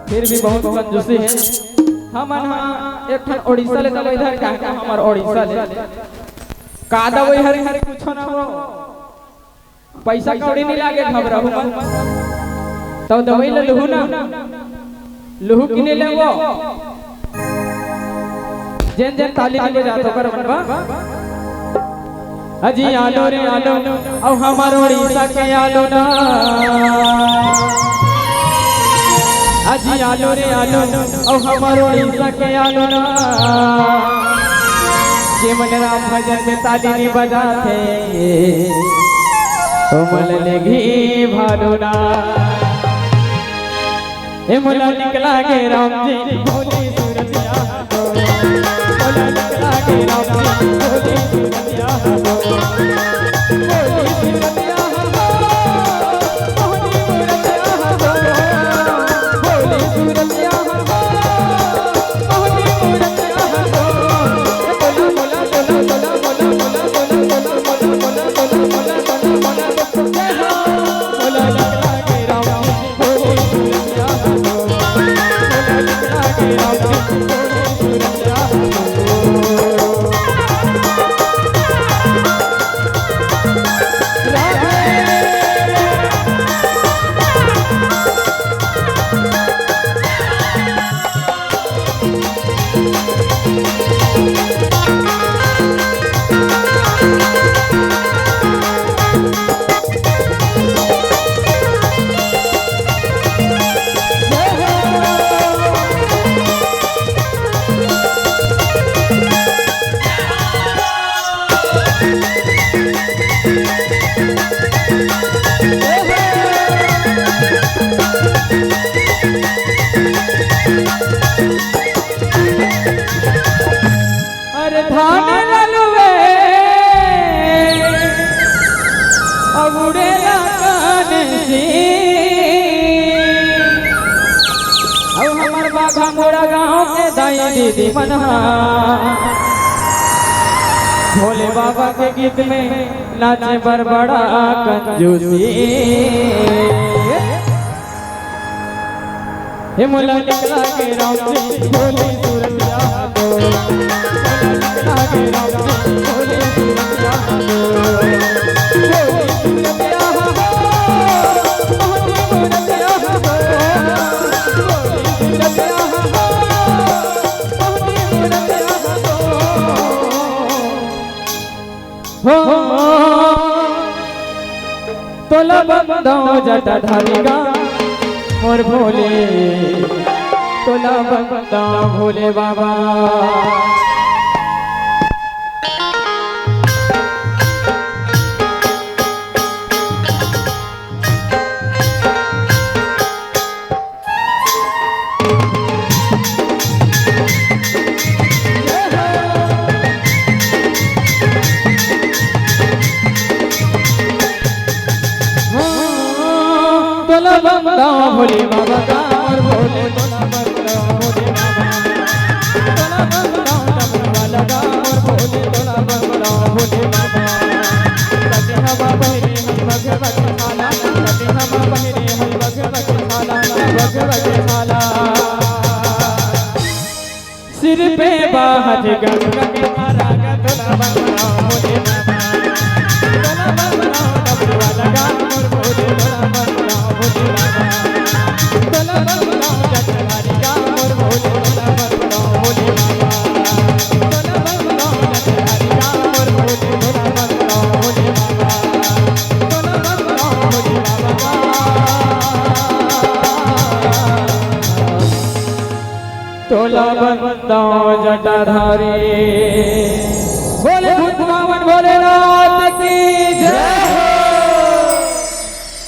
फिर भी बहुत कंजूसी है। हम एक ठन ओडिशा ले दवाई इधर का हमार ओडिशा ले का दवाई हरे हरे कुछ ना हो पैसा कौड़ी नहीं लागे घबराहू मत तो दवाई ले लहू ना लहू किने लेबो जेन जेन ताली में बजातो कर बनबा अजी आलो रे आलो औ हमार ओडिशा के आलो ना अजी आलो रे आलो औ हमार ओडिशा के आलो ना जे मन राम भजन में ताली नहीं बजाते तो मन लेगी भालो ना ए मोला निकला के राम जी भोले सूरतिया हो मोला निकला के राम जी भोले सूरतिया हो भोले सूरतिया हो मोहनी मूरतिया हो भोले सूरतिया हो मोहनी मूरतिया हो बोला बोला बोला बोला बोला बोला बोला बोला बोला बोला बोला बोला बोला निकला के राम जी भोले सूरतिया हो मोला निकला के राम जी भोले सूरतिया हो अरे धान ललुए अबुड़े लगन सी अब हमार बाघा मोड़ा गाँव के दाई दीदी मनहा भोले बाबा के गीत में नाचे पर बड़ा कंजूसी हे मोला निकला के राम जी भोले सूरतिया हो मोला निकला के राम जी भोले सूरतिया हो भोले सूरतिया हो मोहनी मूरतिया हो भोले सूरतिया हो मोहनी मूरतिया हो तोला बंदो जटाधारी गा मोर भोले तोला बंदा भोले बाबा तोला बंदा भोले बाबा का और भोले तोला बंदा भोले बाबा तोला बंदा डमरू लगा और भोले तोला बंदा भोले बाबा कटे हवा बहरे हम भगवत माला कटे हवा बहरे हम भगवत माला सिर पे बाहर गंगा के मारा का तोला बंदा भोले बाबा तोला बंदा डमरू लगा और भोले तोला बंदा भोले बाबा तोला बंदा जटाधारी का और भोले तोला बंदा भोले बाबा तोला बंदा जटाधारी का और भोले तोला बंदा भोले बाबा तोला बंदा भोले बाबा तोला बंदा जटाधारी बोले भूत बावन भोलेनाथ।